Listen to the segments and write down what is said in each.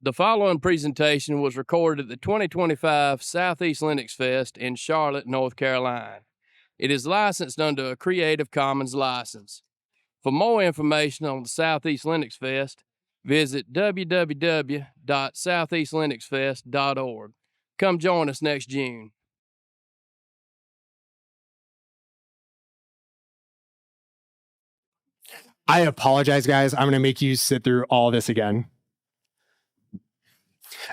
The following presentation was recorded at the 2025 Southeast Linuxfest in Charlotte, North Carolina. It is licensed under a Creative Commons license. For more information on the Southeast Linuxfest, visit www.southeastlinuxfest.org. Come join us next June. I apologize, guys. I'm going to make you sit through all this again.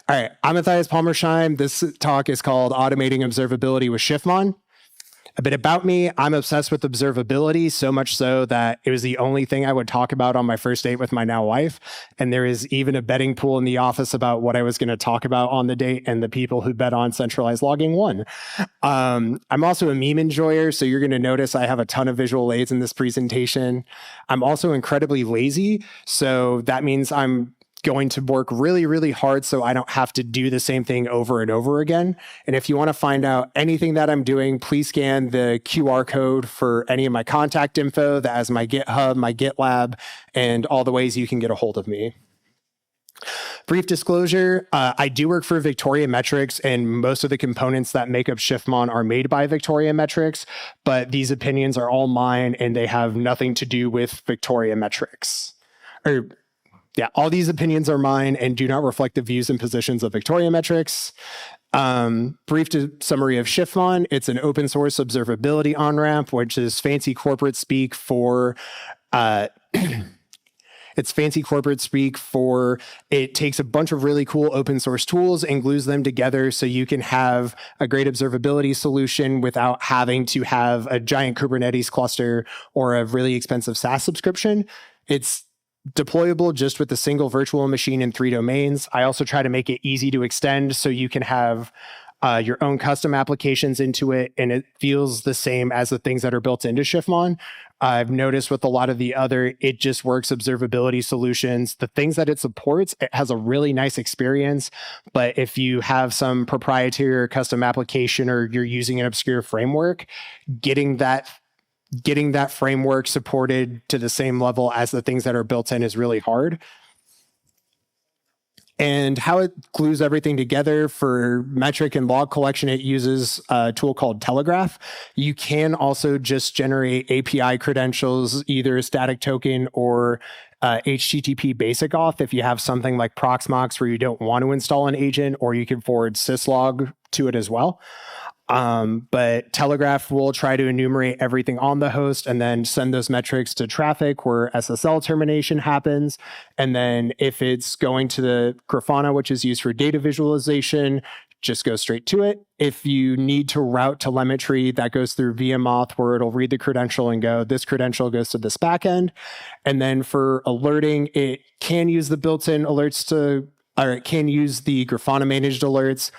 All right, I'm Mathias Palmersheim. This talk is called Automating Observability with Shiftmon. A bit about me, I'm obsessed with observability, so much so that it was the only thing I would talk about on my first date with my now wife. And there is even a betting pool in the office about what I was going to talk about on the date, and the people who bet on centralized logging won. I'm also a meme enjoyer, so you're going to notice I have a ton of visual aids in this presentation. I'm also incredibly lazy, so that means I'm going to work really, really hard so I don't have to do the same thing over and over again. And if you want to find out anything that I'm doing, please scan the QR code for any of my contact info that has my GitHub, my GitLab, and all the ways you can get a hold of me. Brief disclosure, I do work for Victoria Metrics, and most of the components that make up Shiftmon are made by Victoria Metrics, but these opinions are all mine and they have nothing to do with Victoria Metrics. All these opinions are mine and do not reflect the views and positions of Victoria Metrics. Brief summary of Shiftmon. It's an open source observability on-ramp, which is fancy corporate speak for it takes a bunch of really cool open source tools and glues them together so you can have a great observability solution without having to have a giant Kubernetes cluster or a really expensive SaaS subscription. It's deployable just with a single virtual machine in 3 domains. I also try to make it easy to extend so you can have your own custom applications into it, and it feels the same as the things that are built into Shiftmon. I've noticed with a lot of the other it just works observability solutions, the things that it supports, it has a really nice experience. But if you have some proprietary or custom application, or you're using an obscure framework, getting that framework supported to the same level as the things that are built in is really hard. And how it glues everything together for metric and log collection, it uses a tool called Telegraph. You can also just generate API credentials, either a static token or HTTP basic auth if you have something like Proxmox where you don't want to install an agent, or you can forward syslog to it as well. But Telegraph will try to enumerate everything on the host and then send those metrics to traffic where SSL termination happens. And then if it's going to the Grafana, which is used for data visualization, just go straight to it. If you need to route telemetry, that goes through VMauth, where it'll read the credential and go, this credential goes to this backend. And then for alerting, it can use the built-in alerts or it can use the Grafana managed alerts.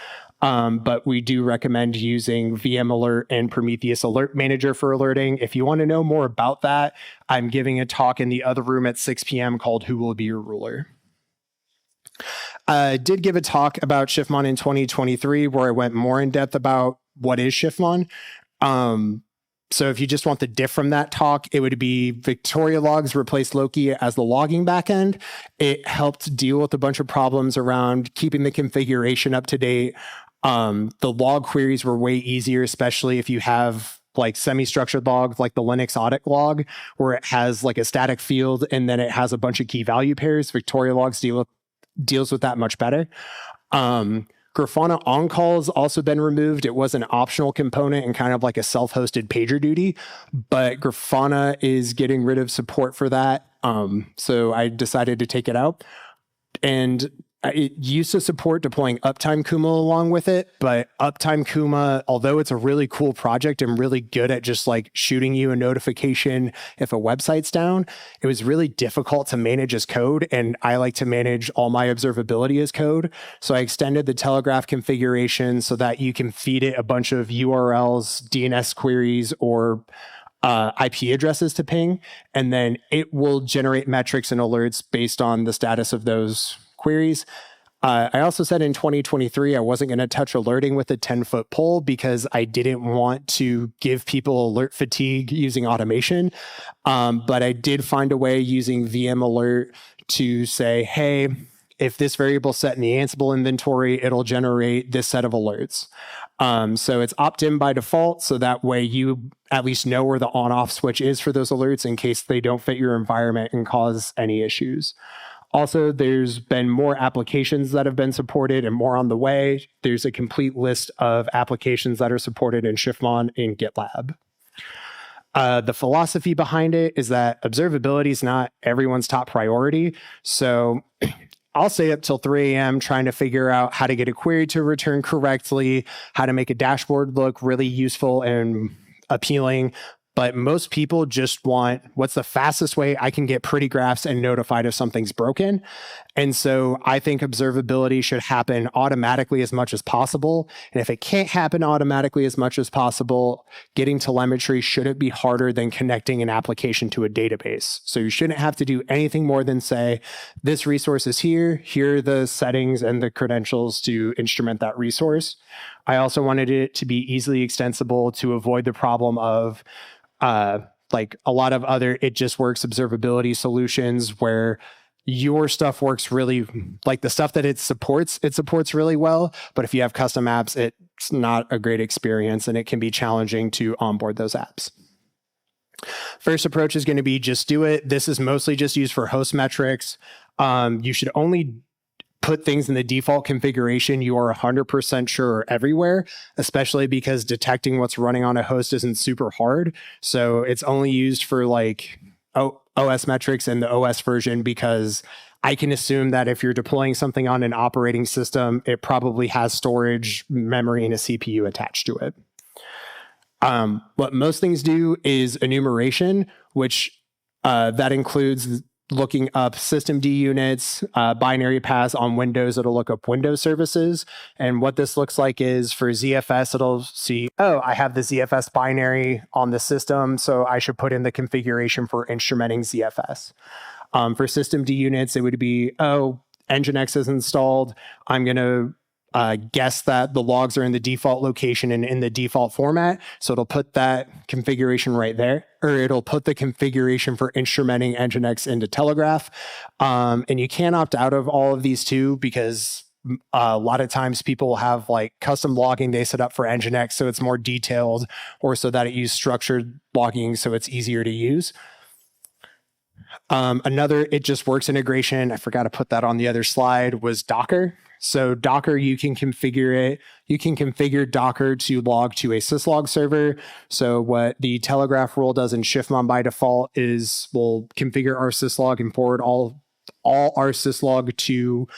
But we do recommend using VM Alert and Prometheus Alert Manager for alerting. If you want to know more about that, I'm giving a talk in the other room at 6 p.m. called Who Will Be Your Ruler? I did give a talk about Shiftmon in 2023 where I went more in depth about what is Shiftmon. So if you just want the diff from that talk, it would be Victoria Logs replaced Loki as the logging backend. It helped deal with a bunch of problems around keeping the configuration up to date. The log queries were way easier, especially if you have like semi-structured logs like the Linux audit log, where it has like a static field and then it has a bunch of key value pairs. Victoria Logs deals with that much better. Grafana on-call has also been removed. It was an optional component and kind of like a self-hosted PagerDuty, but Grafana is getting rid of support for that. So I decided to take it out. And it used to support deploying Uptime Kuma along with it, but Uptime Kuma, although it's a really cool project and really good at just like shooting you a notification if a website's down, it was really difficult to manage as code. And I like to manage all my observability as code. So I extended the Telegraph configuration so that you can feed it a bunch of URLs, DNS queries, or IP addresses to ping, and then it will generate metrics and alerts based on the status of those queries. I also said in 2023, I wasn't going to touch alerting with a 10-foot pole because I didn't want to give people alert fatigue using automation. But I did find a way using VM Alert to say, hey, if this variable set in the Ansible inventory, it'll generate this set of alerts. So it's opt-in by default, so that way you at least know where the on-off switch is for those alerts in case they don't fit your environment and cause any issues. Also, there's been more applications that have been supported and more on the way. There's a complete list of applications that are supported in Shiftmon in GitLab. The philosophy behind it is that observability is not everyone's top priority. So I'll stay up till 3 a.m. trying to figure out how to get a query to return correctly, how to make a dashboard look really useful and appealing. But most people just want what's the fastest way I can get pretty graphs and notified if something's broken. And so I think observability should happen automatically as much as possible. And if it can't happen automatically as much as possible, getting telemetry shouldn't be harder than connecting an application to a database. So you shouldn't have to do anything more than say, this resource is here, here are the settings and the credentials to instrument that resource. I also wanted it to be easily extensible to avoid the problem of like a lot of other it just works observability solutions where your stuff works really, like the stuff that it supports really well. But if you have custom apps, it's not a great experience and it can be challenging to onboard those apps. First approach is going to be just do it. This is mostly just used for host metrics. You should only put things in the default configuration you are 100% sure are everywhere, especially because detecting what's running on a host isn't super hard. So it's only used for like OS metrics and the OS version, because I can assume that if you're deploying something on an operating system, it probably has storage, memory, and a CPU attached to it. What most things do is enumeration, which that includes looking up systemd units, binary paths on Windows. It'll look up Windows services. And what this looks like is for ZFS, it'll see, oh, I have the ZFS binary on the system, so I should put in the configuration for instrumenting ZFS. For systemd units, it would be, oh, Nginx is installed. I'm going to guess that the logs are in the default location and in the default format. So it'll put that configuration right there, or it'll put the configuration for instrumenting Nginx into Telegraph. And you can opt out of all of these too, because a lot of times people have like custom logging they set up for Nginx, so it's more detailed, or so that it uses structured logging so it's easier to use. Another it just works integration, I forgot to put that on the other slide, was Docker. So Docker, you can configure it. You can configure Docker to log to a syslog server. So what the Telegraph rule does in Shiftmon by default is we'll configure our syslog and forward all our syslog to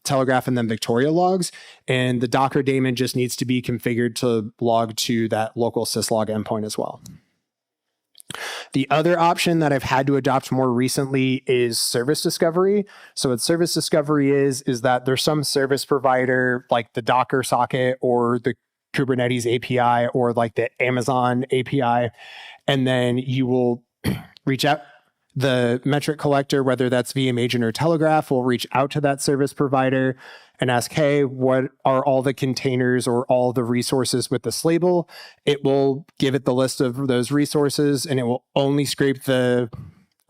Telegraph and then Victoria logs. And the Docker daemon just needs to be configured to log to that local syslog endpoint as well. The other option that I've had to adopt more recently is service discovery. So what service discovery is that there's some service provider like the Docker socket or the Kubernetes API or like the Amazon API, and then you will reach out. The metric collector, whether that's VM agent or Telegraph, will reach out to that service provider and ask, hey, what are all the containers or all the resources with this label? It will give it the list of those resources, and it will only scrape the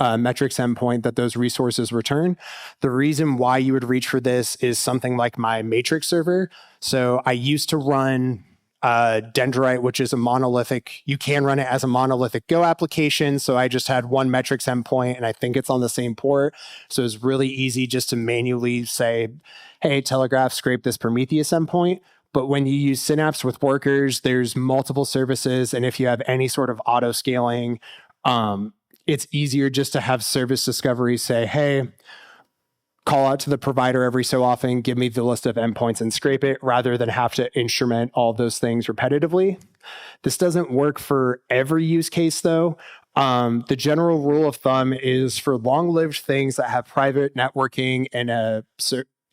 metrics endpoint that those resources return. The reason why you would reach for this is something like my matrix server. So I used to run Dendrite, which is a monolithic, you can run it as a monolithic Go application. So I just had one metrics endpoint and I think it's on the same port. So it's really easy just to manually say, hey, Telegraph, scrape this Prometheus endpoint. But when you use Synapse with workers, there's multiple services. And if you have any sort of auto scaling, it's easier just to have service discovery say, hey, call out to the provider every so often, give me the list of endpoints and scrape it, rather than have to instrument all those things repetitively. This doesn't work for every use case though. The general rule of thumb is for long-lived things that have private networking and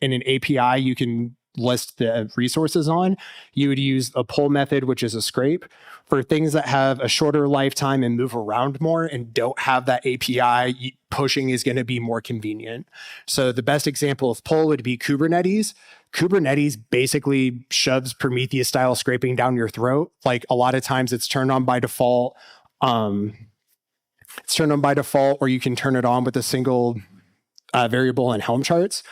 in an API you can list the resources on, you would use a pull method, which is a scrape. For things that have a shorter lifetime and move around more and don't have that API, pushing is going to be more convenient. So the best example of pull would be Kubernetes. Kubernetes basically shoves Prometheus style scraping down your throat. Like a lot of times it's turned on by default. It's turned on by default, or you can turn it on with a single variable in Helm charts.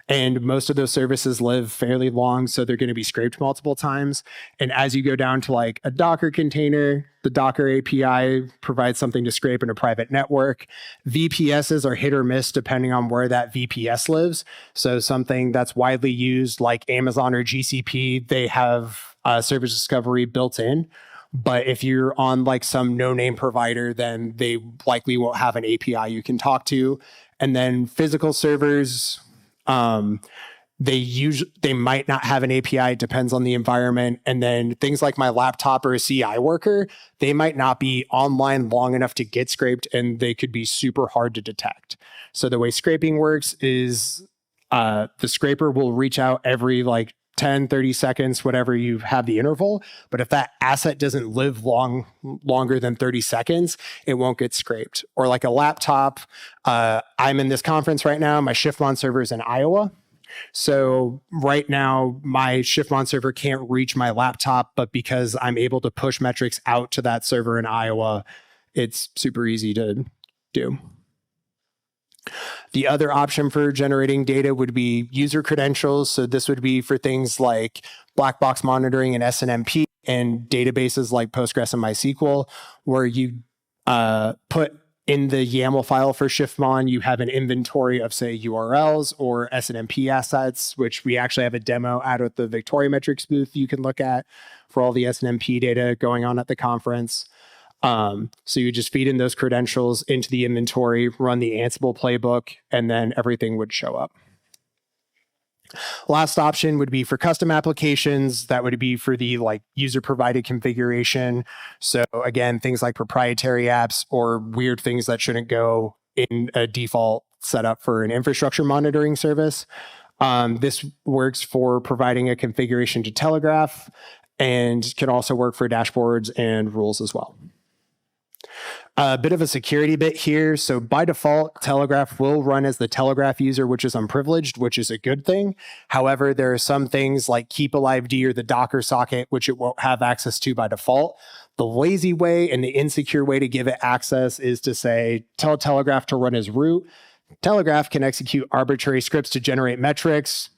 And most of those services live fairly long, so they're going to be scraped multiple times. And as you go down to like a Docker container, the Docker API provides something to scrape in a private network. VPSs are hit or miss depending on where that VPS lives. So something that's widely used like Amazon or GCP, they have service discovery built in. But if you're on like some no-name provider, then they likely won't have an API you can talk to. And then physical servers, they might not have an API. It depends on the environment. And then things like my laptop or a CI worker, they might not be online long enough to get scraped, and they could be super hard to detect. So the way scraping works is the scraper will reach out every like 10, 30 seconds, whatever you have the interval. But if that asset doesn't live longer than 30 seconds, it won't get scraped. Or like a laptop, I'm in this conference right now. My Shiftmon server is in Iowa. So right now, my Shiftmon server can't reach my laptop, but because I'm able to push metrics out to that server in Iowa, it's super easy to do. The other option for generating data would be user credentials. So this would be for things like black box monitoring and SNMP and databases like Postgres and MySQL, where you put in the YAML file for Shiftmon, you have an inventory of, say, URLs or SNMP assets, which we actually have a demo out at the Victoria Metrics booth you can look at for all the SNMP data going on at the conference. So you just feed in those credentials into the inventory, run the Ansible playbook, and then everything would show up. Last option would be for custom applications. That would be for the like user provided configuration. So again, things like proprietary apps or weird things that shouldn't go in a default setup for an infrastructure monitoring service. This works for providing a configuration to Telegraph and can also work for dashboards and rules as well. A bit of a security bit here. So by default, Telegraph will run as the Telegraph user, which is unprivileged, which is a good thing. However, there are some things like keep alive D or the Docker socket, which it won't have access to by default. The lazy way and the insecure way to give it access is to say, tell Telegraph to run as root. Telegraph can execute arbitrary scripts to generate metrics.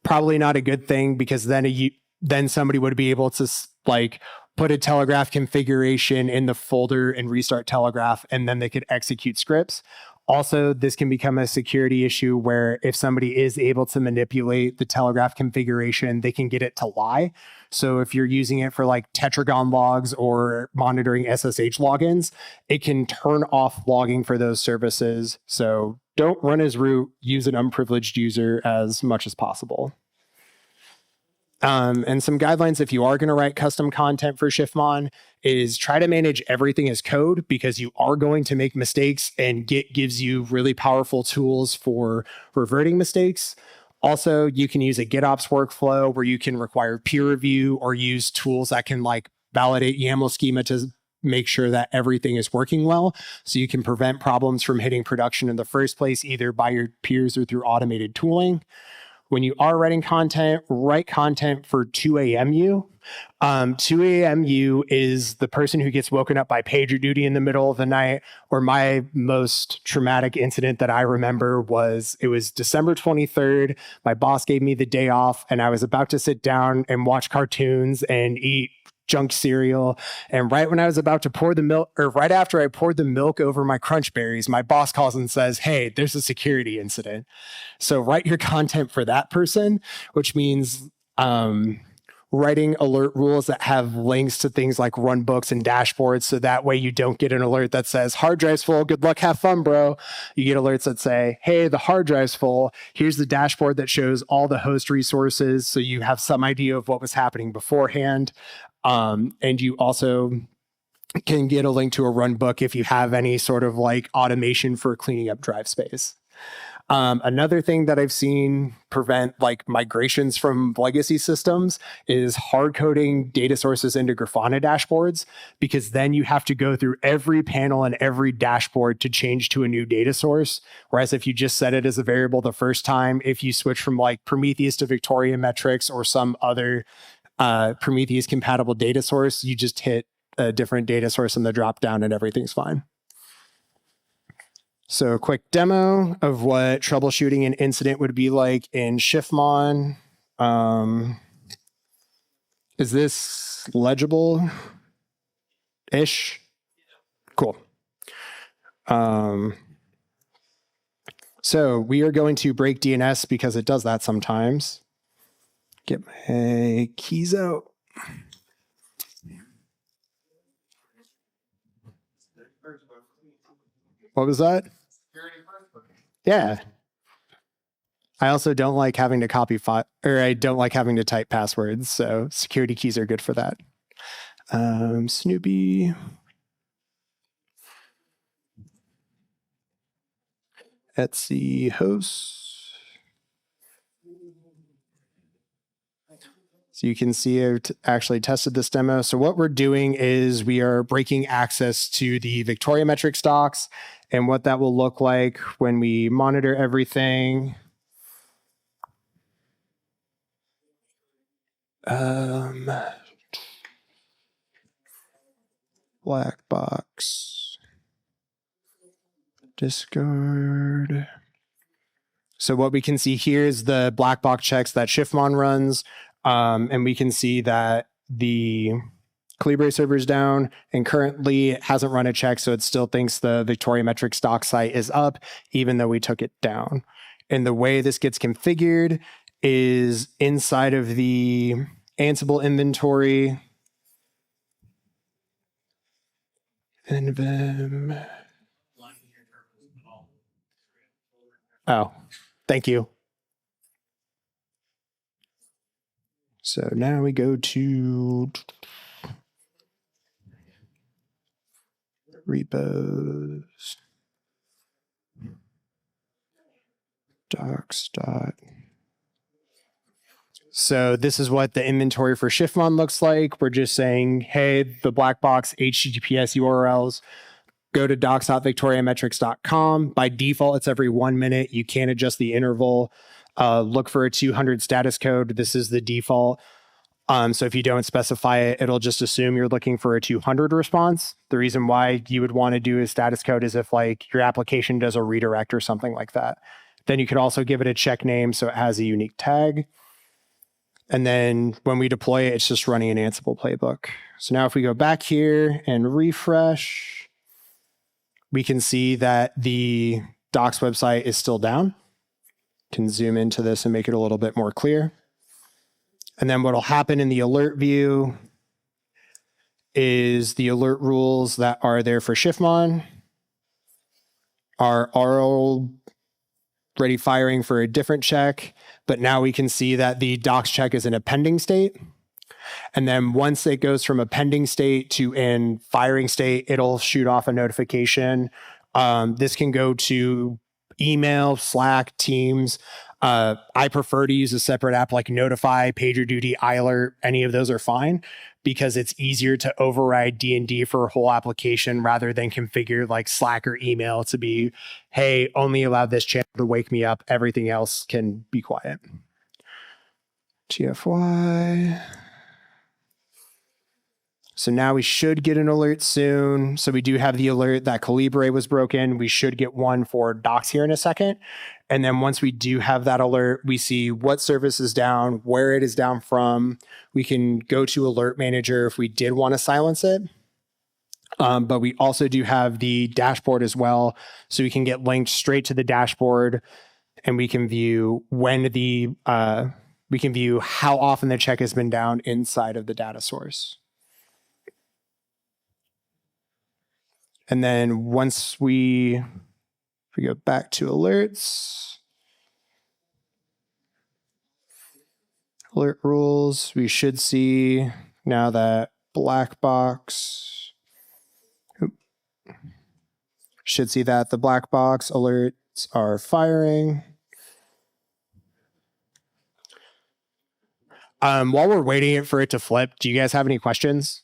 Probably not a good thing, because then somebody would be able to like put a Telegraph configuration in the folder and restart Telegraph, and then they could execute scripts. Also, this can become a security issue where if somebody is able to manipulate the Telegraph configuration, they can get it to lie. So if you're using it for like tetragon logs or monitoring SSH logins, it can turn off logging for those services. So don't run as root, use an unprivileged user as much as possible. And some guidelines if you are going to write custom content for Shiftmon is try to manage everything as code, because you are going to make mistakes, and Git gives you really powerful tools for reverting mistakes. Also, you can use a GitOps workflow where you can require peer review or use tools that can like validate YAML schema to make sure that everything is working well. So you can prevent problems from hitting production in the first place, either by your peers or through automated tooling. When you are writing content, write content for 2AMU. 2AMU is the person who gets woken up by pager duty in the middle of the night. Or my most traumatic incident that I remember was, it was December 23rd. My boss gave me the day off, and I was about to sit down and watch cartoons and eat junk cereal. And right when I was about to pour the milk, or right after I poured the milk over my crunch berries, my boss calls and says, "Hey, there's a security incident." So write your content for that person, which means writing alert rules that have links to things like runbooks and dashboards. So that way you don't get an alert that says hard drive's full, good luck, have fun, bro. You get alerts that say, hey, the hard drive's full. Here's the dashboard that shows all the host resources. So you have some idea of what was happening beforehand. And you also can get a link to a runbook if you have any sort of like automation for cleaning up drive space. Another thing that I've seen prevent like migrations from legacy systems is hard coding data sources into Grafana dashboards, because then you have to go through every panel and every dashboard to change to a new data source. Whereas if you just set it as a variable the first time, if you switch from like Prometheus to Victoria Metrics or some other Prometheus compatible data source, you just hit a different data source in the drop down and everything's fine. So a quick demo of what troubleshooting an incident would be like in Shiftmon. Is this legible-ish? Cool. So we are going to break DNS because it does that sometimes. Get my keys out. What was that? Yeah. I also don't like having to copy I don't like having to type passwords, so security keys are good for that. Snoopy. Etsy host. So you can see I've actually tested this demo. So what we're doing is we are breaking access to the Victoria metrics docs and what that will look like when we monitor everything. Black box. Discard. So what we can see here is the black box checks that Shiftmon runs. And we can see that the Calibre server is down and currently it hasn't run a check. So it still thinks the Victoria metrics doc site is up, even though we took it down. And the way this gets configured is inside of the Ansible inventory. NVim. Oh, thank you. So now we go to repos, docs. So this is what the inventory for Shiftmon looks like. We're just saying, hey, the black box HTTPS URLs, go to docs.victoriametrics.com. By default, it's every 1 minute. You can adjust the interval. Look for a 200 status code. This is the default. So if you don't specify it, it'll just assume you're looking for a 200 response. The reason why you would want to do a status code is if like your application does a redirect or something like that. Then you could also give it a check name so it has a unique tag. And then when we deploy it, it's just running an Ansible playbook. So now if we go back here and refresh, we can see that the docs website is still down. Can zoom into this and make it a little bit more clear. And then what'll happen in the alert view is the alert rules that are there for Shiftmon are already firing for a different check, but now we can see that the docs check is in a pending state. And then once it goes from a pending state to in firing state, it'll shoot off a notification. This can go to email, Slack, Teams. I prefer to use a separate app like Notify, PagerDuty, iAlert. Any of those are fine because it's easier to override D&D for a whole application rather than configure like Slack or email to be, hey, only allow this channel to wake me up. Everything else can be quiet. TFY. So now we should get an alert soon. So we do have the alert that Calibre was broken. We should get one for docs here in a second. And then once we do have that alert, we see what service is down, where it is down from. We can go to Alert Manager if we did want to silence it. But we also do have the dashboard as well. So we can get linked straight to the dashboard and we can view how often the check has been down inside of the data source. And then once we go back to alerts, alert rules, we should see now that black box, should see that the black box alerts are firing. While we're waiting for it to flip, do you guys have any questions?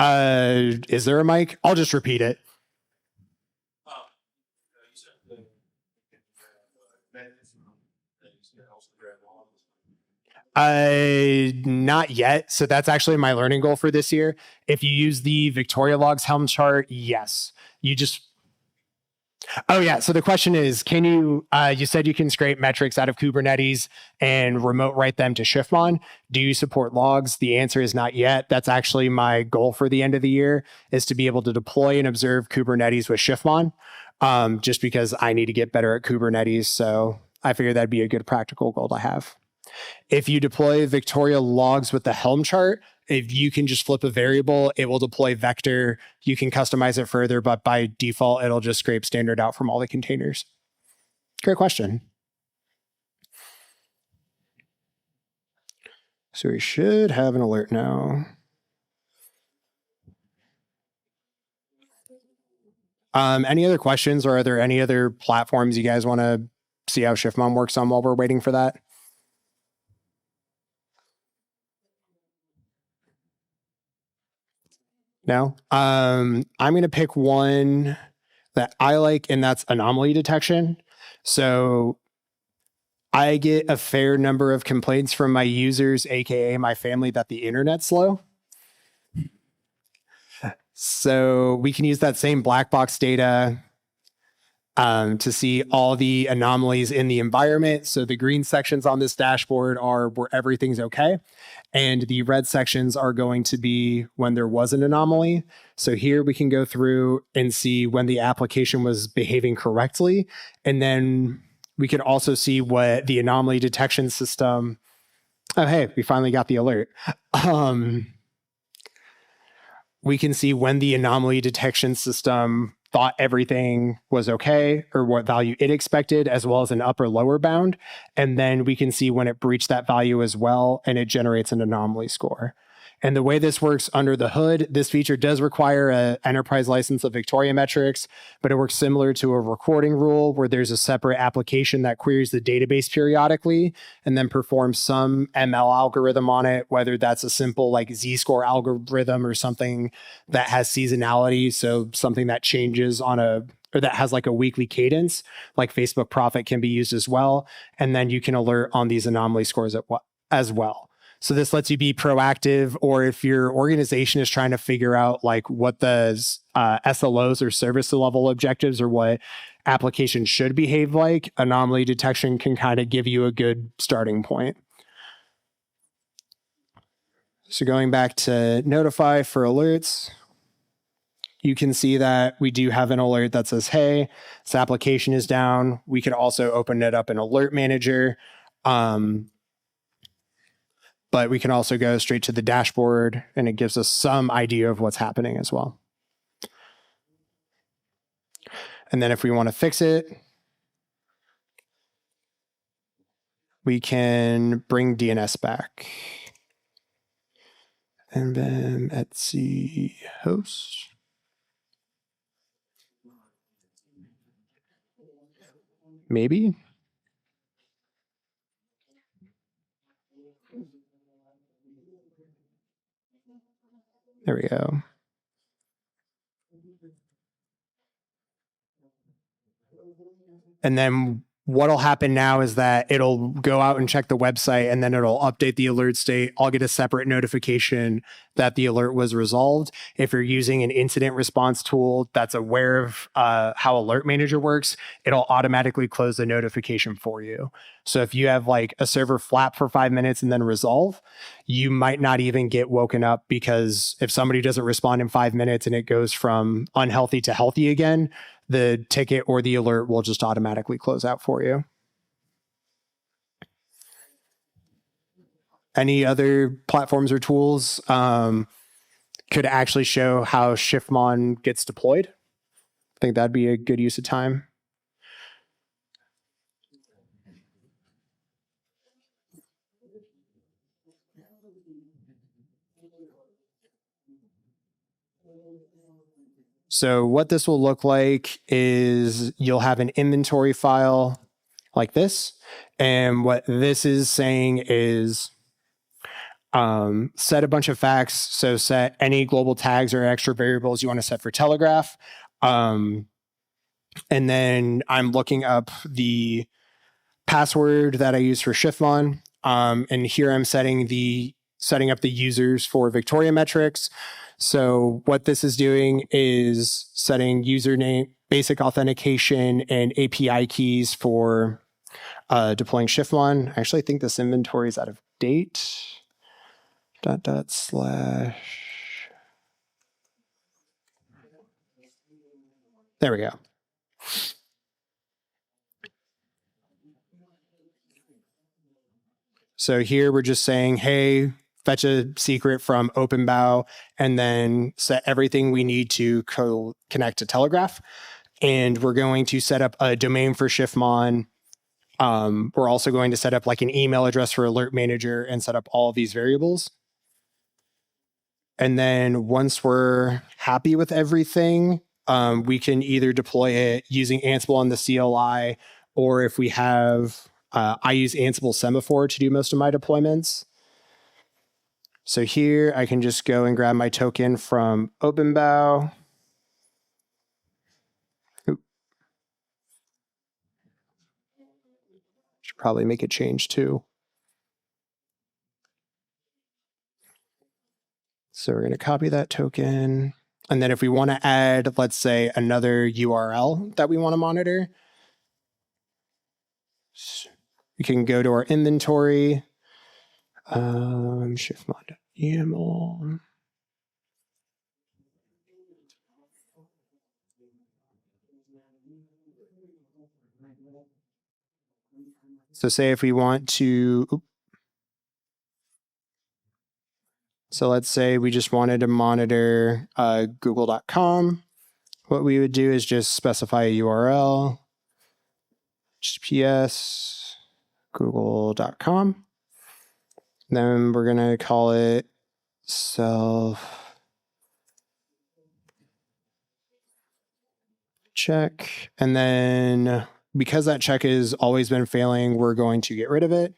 Is there a mic? I'll just repeat it. Not yet. So that's actually my learning goal for this year. If you use the Victoria Logs Helm chart, yes. You just Oh yeah. So the question is, can you, you said you can scrape metrics out of Kubernetes and remote write them to Shiftmon. Do you support logs? The answer is not yet. That's actually my goal for the end of the year, is to be able to deploy and observe Kubernetes with Shiftmon, just because I need to get better at Kubernetes. So I figured that'd be a good practical goal to have. If you deploy Victoria logs with the Helm chart, if you can just flip a variable, it will deploy vector. You can customize it further, but by default, it'll just scrape standard out from all the containers. Great question. So we should have an alert now. Any other questions, or are there any other platforms you guys want to see how Shiftmon works on while we're waiting for that? No. I'm going to pick one that I like, and that's anomaly detection. So I get a fair number of complaints from my users, aka my family, that the internet's slow. So we can use that same black box data to see all the anomalies in the environment. So the green sections on this dashboard are where everything's okay. And the red sections are going to be when there was an anomaly. So here we can go through and see when the application was behaving correctly. And then we can also see what the anomaly detection system, oh, hey, we finally got the alert. We can see when the anomaly detection system thought everything was okay, or what value it expected, as well as an upper lower bound. And then we can see when it breached that value as well, and it generates an anomaly score. And the way this works under the hood, this feature does require an enterprise license of Victoria metrics, but it works similar to a recording rule, where there's a separate application that queries the database periodically and then performs some ML algorithm on it, whether that's a simple like Z-score algorithm or something that has seasonality. So something that changes on or that has like a weekly cadence, like Facebook Profit can be used as well. And then you can alert on these anomaly scores as well. So this lets you be proactive, or if your organization is trying to figure out like what the SLOs or service level objectives or what applications should behave like, anomaly detection can kind of give you a good starting point. So going back to notify for alerts, you can see that we do have an alert that says, hey, this application is down. We could also open it up in Alert Manager. But we can also go straight to the dashboard, and it gives us some idea of what's happening as well. And then if we want to fix it, we can bring DNS back. And then etc host. Maybe. There we go. And then what'll happen now is that it'll go out and check the website, and then it'll update the alert state. I'll get a separate notification that the alert was resolved. If you're using an incident response tool that's aware of how Alert Manager works, it'll automatically close the notification for you. So if you have like a server flap for 5 minutes and then resolve, you might not even get woken up, because if somebody doesn't respond in 5 minutes and it goes from unhealthy to healthy again, the ticket or the alert will just automatically close out for you. Any other platforms or tools could actually show how Shiftmon gets deployed? I think that'd be a good use of time. So what this will look like is you'll have an inventory file like this. And what this is saying is set a bunch of facts. So set any global tags or extra variables you want to set for Telegraph. And then I'm looking up the password that I use for Shiftmon. And here I'm setting up the users for Victoria metrics. So what this is doing is setting username, basic authentication, and API keys for deploying Shiftmon. I actually think this inventory is out of date. // There we go. So here we're just saying, hey, fetch a secret from OpenBow and then set everything we need to connect to Telegraph. And we're going to set up a domain for Shiftmon. We're also going to set up like an email address for Alert Manager and set up all of these variables. And then once we're happy with everything, we can either deploy it using Ansible on the CLI, or if we have, I use Ansible Semaphore to do most of my deployments. So here I can just go and grab my token from OpenBow. Should probably make a change too. So we're going to copy that token. And then if we want to add, let's say, another URL that we want to monitor, we can go to our inventory, shiftmon.yaml. So say if we want to, so let's say we just wanted to monitor google.com. What we would do is just specify a URL, https google.com. Then we're going to call it self check. And then because that check has always been failing, we're going to get rid of it.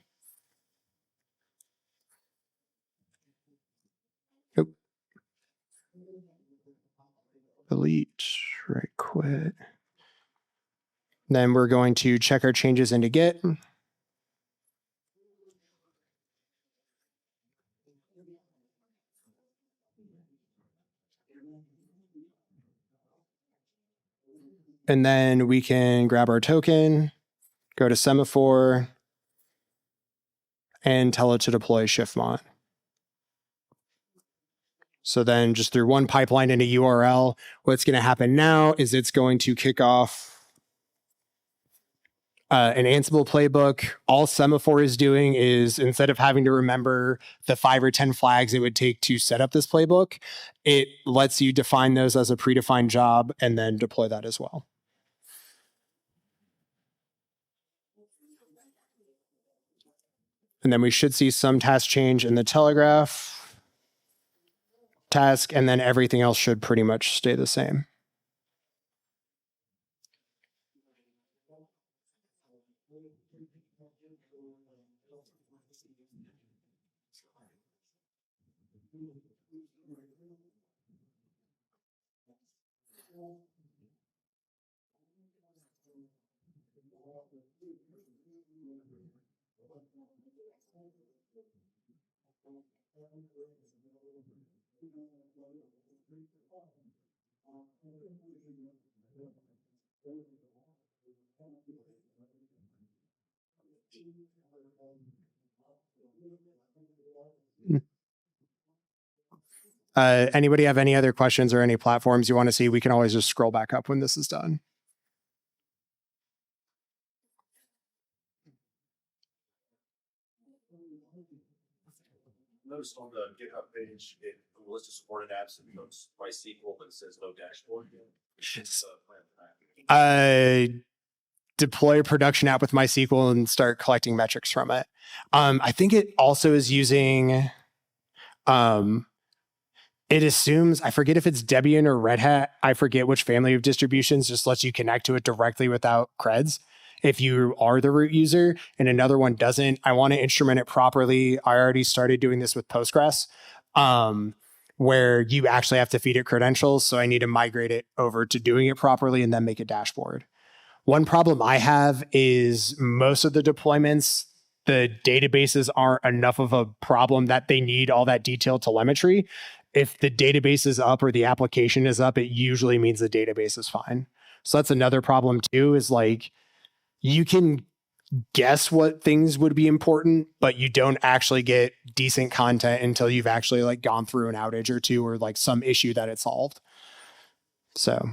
Delete, right, quit. Then we're going to check our changes into Git. And then we can grab our token, go to Semaphore, and tell it to deploy Shiftmon. So then just through one pipeline in a URL, what's going to happen now is it's going to kick off an Ansible playbook. All Semaphore is doing is, instead of having to remember the 5 or 10 flags it would take to set up this playbook, it lets you define those as a predefined job and then deploy that as well. And then we should see some task change in the Telegraph task, and then everything else should pretty much stay the same. Anybody have any other questions or any platforms you want to see? We can always just scroll back up when this is done. Noticed on the GitHub page, the list of supported apps that goes MySQL, but it says no dashboard. Deploy a production app with MySQL and start collecting metrics from it. I think it also is using, it assumes, I forget if it's Debian or Red Hat, I forget which family of distributions just lets you connect to it directly without creds if you are the root user, and another one doesn't. I want to instrument it properly. I already started doing this with Postgres, where you actually have to feed it credentials. So I need to migrate it over to doing it properly and then make a dashboard. One problem I have is most of the deployments the databases aren't enough of a problem that they need all that detailed telemetry. If the database is up or the application is up, it usually means the database is fine. So that's another problem too, is like you can guess what things would be important, but you don't actually get decent content until you've actually like gone through an outage or two or like some issue that it solved. So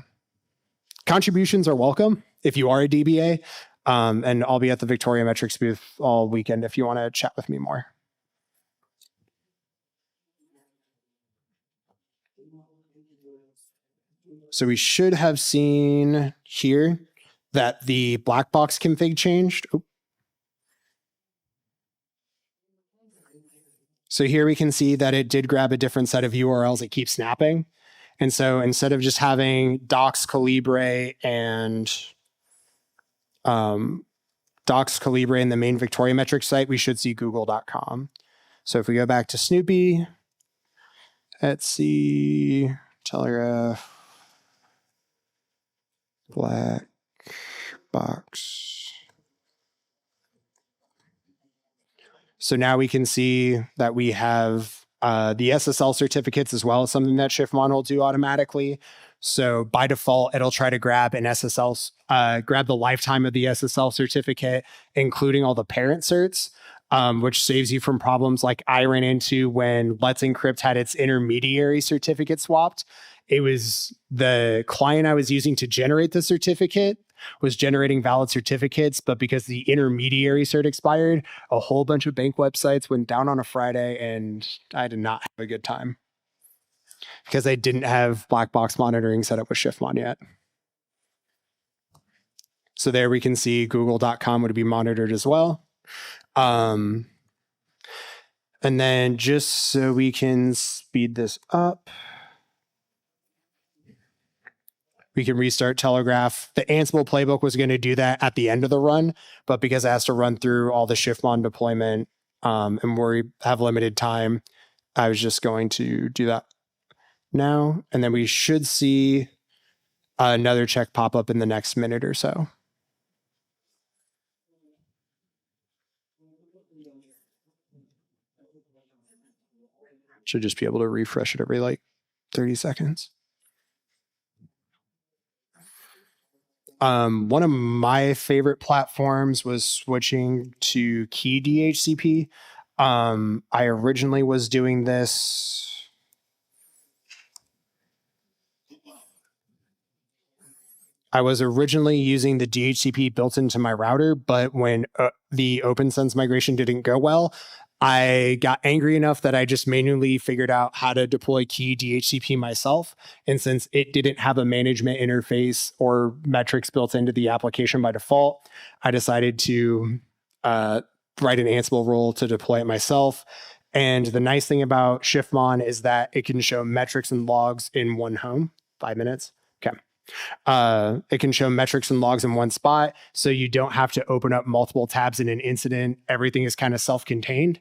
contributions are welcome if you are a DBA. And I'll be at the Victoria Metrics booth all weekend if you want to chat with me more. So we should have seen here that the black box config changed. Oop. So here we can see that it did grab a different set of URLs. It keeps snapping. And so instead of just having docs Calibre and docs Calibre in the main Victoria Metrics site, we should see google.com. So if we go back to Snoopy, Etsy, Telegraph, black box. So now we can see that we have the SSL certificates as well as something that Shiftmon will do automatically. So by default, it'll try to grab an SSL, grab the lifetime of the SSL certificate, including all the parent certs, which saves you from problems like I ran into when Let's Encrypt had its intermediary certificate swapped. It was the client I was using to generate the certificate was generating valid certificates, but because the intermediary cert expired, a whole bunch of bank websites went down on a Friday, and I did not have a good time because I didn't have black box monitoring set up with Shiftmon yet. So there we can see google.com would be monitored as well. And then just so we can speed this up, we can restart Telegraph. The Ansible playbook was going to do that at the end of the run, but because it has to run through all the Shiftmon deployment and we have limited time, I was just going to do that now. And then we should see another check pop up in the next minute or so. Should just be able to refresh it every like 30 seconds. One of my favorite platforms was switching to Key DHCP. I originally was doing this. I was originally using the DHCP built into my router, but when the OpenSense migration didn't go well, I got angry enough that I just manually figured out how to deploy Key DHCP myself. And since it didn't have a management interface or metrics built into the application by default, I decided to write an Ansible rule to deploy it myself. And the nice thing about Shiftmon is that it can show metrics and logs in one home. 5 minutes. Okay. It can show metrics and logs in one spot, so you don't have to open up multiple tabs in an incident. Everything is kind of self-contained.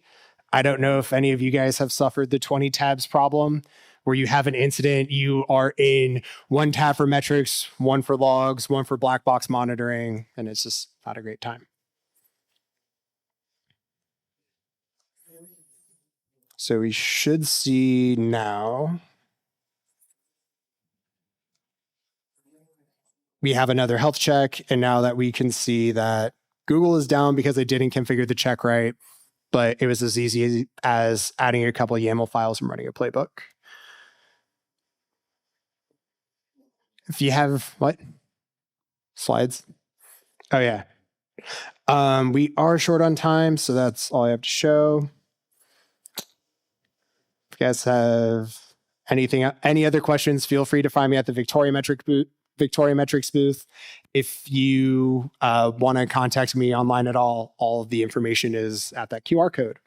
I don't know if any of you guys have suffered the 20 tabs problem, where you have an incident, you are in one tab for metrics, one for logs, one for black box monitoring, and it's just not a great time. So we should see now. We have another health check, and now that we can see that Google is down because they didn't configure the check right, but it was as easy as adding a couple of YAML files and running a playbook. If you have, what? Slides? Oh, yeah. We are short on time, so that's all I have to show. If you guys have any other questions, feel free to find me at the Victoria Metrics booth. If you want to contact me online at all of the information is at that QR code.